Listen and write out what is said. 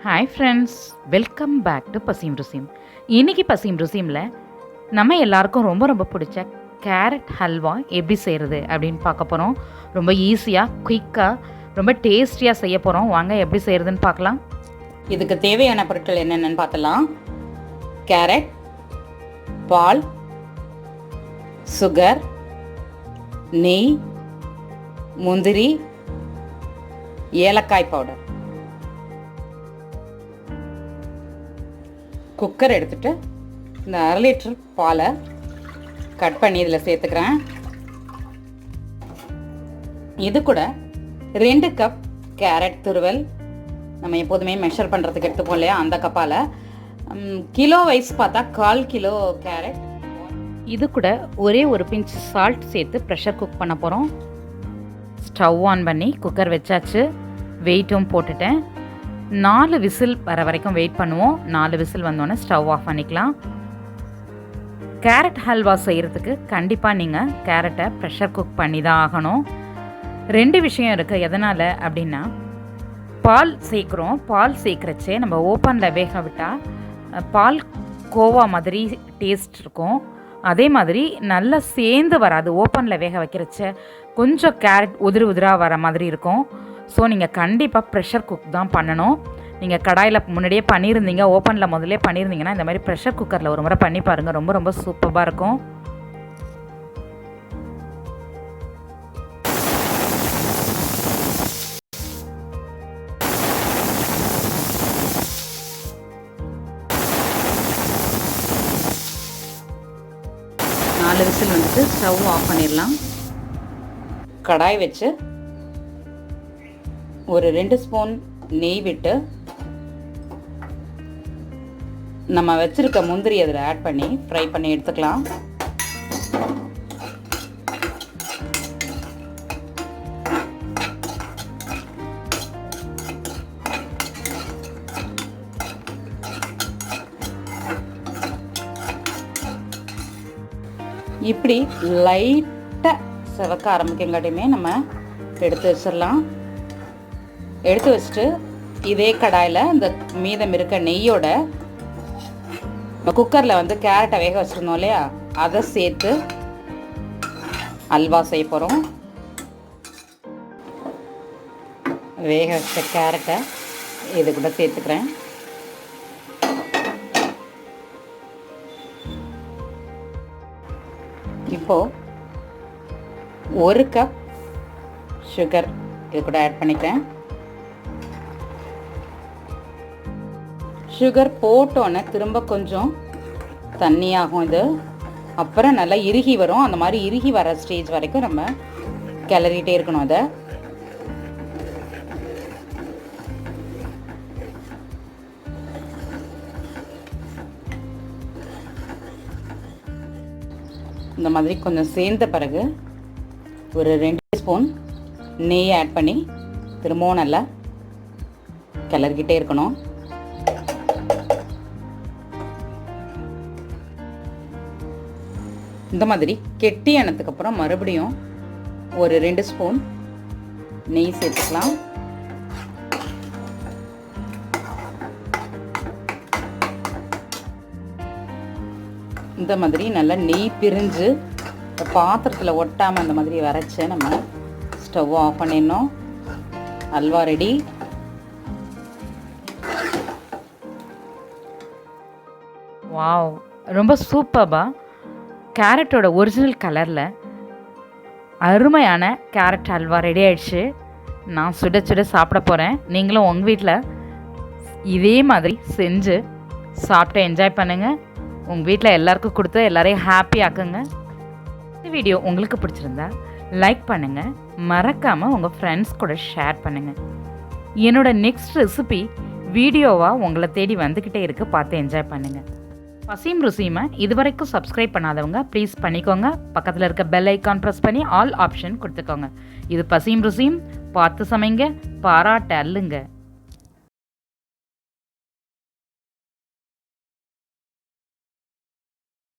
Hi friends, welcome back to பசியும் ருசியும். இன்றைக்கி பசியும் ருசியமில் நம்ம எல்லாருக்கும் ரொம்ப ரொம்ப பிடிச்ச கேரட் ஹல்வா எப்படி செய்கிறது அப்படின்னு பார்க்க போகிறோம். ரொம்ப ஈஸியாக, குயிக்காக, ரொம்ப டேஸ்டியாக செய்ய போகிறோம். வாங்க எப்படி செய்கிறதுன்னு பார்க்கலாம். இதுக்கு தேவையான பொருட்கள் என்னென்னு பார்த்தலாம். கேரட், பால், சுகர், நெய், முந்திரி, ஏலக்காய் பவுடர். குக்கர் எடுத்துகிட்டு இந்த 1/2 லிட்டர் பாலை கட் பண்ணி இதில் சேர்த்துக்கிறேன். இது கூட 2 கப் கேரட் துருவல், நம்ம எப்போதுமே மெஷர் பண்ணுறதுக்கு எடுத்துப்போம் இல்லையா, அந்த கப்பால். கிலோ வைஸ் பார்த்தா 1/4 கிலோ கேரட். இது கூட ஒரே ஒரு பிஞ்ச் சால்ட் சேர்த்து ப்ரெஷர் குக் பண்ண போகிறோம். ஸ்டவ் ஆன் பண்ணி குக்கர் வச்சாச்சு. வெயிட்டும் போட்டுட்டேன். 4 விசில் வர வரைக்கும் வெயிட் பண்ணுவோம். 4 விசில் வந்தோடனே ஸ்டவ் ஆஃப் பண்ணிக்கலாம். கேரட் ஹல்வா செய்கிறதுக்கு கண்டிப்பாக நீங்கள் கேரட்டை ப்ரெஷர் குக் பண்ணி தான் ஆகணும். 2 விஷயம் இருக்குது. எதனால் அப்படின்னா, பால் சேர்க்குறோம். பால் சேர்க்குறச்சே நம்ம ஓப்பனில் வேக விட்டால் பால் கோவா மாதிரி டேஸ்ட் இருக்கும். அதே மாதிரி நல்லா சேர்ந்து வராது. ஓப்பனில் வேக வைக்கிறச்ச கொஞ்சம் கேரட் உதிராக வர மாதிரி இருக்கும். ஸோ நீங்கள் கண்டிப்பாக ப்ரெஷர் குக் தான் பண்ணணும். நீங்கள் கடாயில் முன்னாடியே பண்ணியிருந்தீங்க, ஓப்பனில் முதல்ல பண்ணியிருந்தீங்கன்னா இந்த மாதிரி ப்ரெஷர் குக்கரில் ஒரு முறை பண்ணி பாருங்கள். ரொம்ப ரொம்ப சூப்பராக இருக்கும். நாலு விசில் வந்துட்டு ஸ்டவ் ஆஃப் பண்ணிடலாம். கடாய் வச்சு ஒரு 2 ஸ்பூன் நெய் விட்டு நம்ம வச்சிருக்க முந்திரி அதில் ஆட் பண்ணி ஃப்ரை பண்ணி எடுத்துக்கலாம். இப்படி லைட்டாக செவக்க ஆரம்பிக்கங்காட்டியுமே நம்ம எடுத்து வச்சிடலாம். எடுத்து வச்சுட்டு இதே கடாயில் இந்த மீதம் இருக்க நெய்யோட குக்கரில் வந்து கேரட்டை வேக வச்சுருந்தோம் இல்லையா, அதை சேர்த்து அல்வா செய்ய போகிறோம். வேக வச்ச கேரட்டை இது கூட சேர்த்துக்கிறேன். இப்போது 1 கப் சுகர் இது கூட ஆட் பண்ணிக்கிறேன். சுகர் போட்டோன்னே திரும்ப கொஞ்சம் தண்ணியாகும் இது. அப்புறம் நல்லா இறுகி வரும். அந்த மாதிரி இறுகி வர ஸ்டேஜ் வரைக்கும் நம்ம கிளறிட்டே இருக்கணும். அதை இந்த மாதிரி கொஞ்சம் சேர்ந்த பிறகு ஒரு 2 ஸ்பூன் நெய் ஆட் பண்ணி திரும்பவும் நல்லா கிளறிக்கிட்டே இருக்கணும். இந்த மாதிரி கெட்டியானதுக்கு அப்புறம் மறுபடியும் ஒரு 2 ஸ்பூன் நெய் சேர்த்துக்கலாம். இந்த மாதிரி நல்லா நெய் பிரிஞ்சு பாத்திரத்தில் ஒட்டாமல் அந்த மாதிரி வரைச்சி நம்ம ஸ்டவ் ஆஃப் பண்ணிடணும். அல்வா ரெடி. வாவ், ரொம்ப சூப்பர்பா. கேரட்டோட ஒரிஜினல் கலரில் அருமையான கேரட் ஹல்வா ரெடி ஆகிடுச்சு. நான் சுட சுட சாப்பிட போகிறேன். நீங்களும் உங்கள் வீட்டில் இதே மாதிரி செஞ்சு சாப்பிட்டு என்ஜாய் பண்ணுங்கள். உங்கள் வீட்டில் எல்லாருக்கும் கொடுத்து எல்லோரையும் ஹாப்பி ஆக்குங்க. இந்த வீடியோ உங்களுக்கு பிடிச்சிருந்தா லைக் பண்ணுங்கள். மறக்காமல் உங்கள் ஃப்ரெண்ட்ஸ் கூட ஷேர் பண்ணுங்கள். என்னோடய நெக்ஸ்ட் ரெசிபி வீடியோவாக உங்களை தேடி வந்துக்கிட்டே இருக்குது. பார்த்து என்ஜாய் பண்ணுங்கள். பசியும் ருசியுமை இதுவரைக்கும் சப்ஸ்கிரைப் பண்ணாதவங்க ப்ளீஸ் பண்ணிக்கோங்க. பக்கத்தில் இருக்க பெல் ஐக்கான் ப்ரெஸ் பண்ணி ஆல் ஆப்ஷன் கொடுத்துக்கோங்க. இது பசியும் ருசியும். பார்த்து சமைங்க, பாராட்ட அல்லுங்க.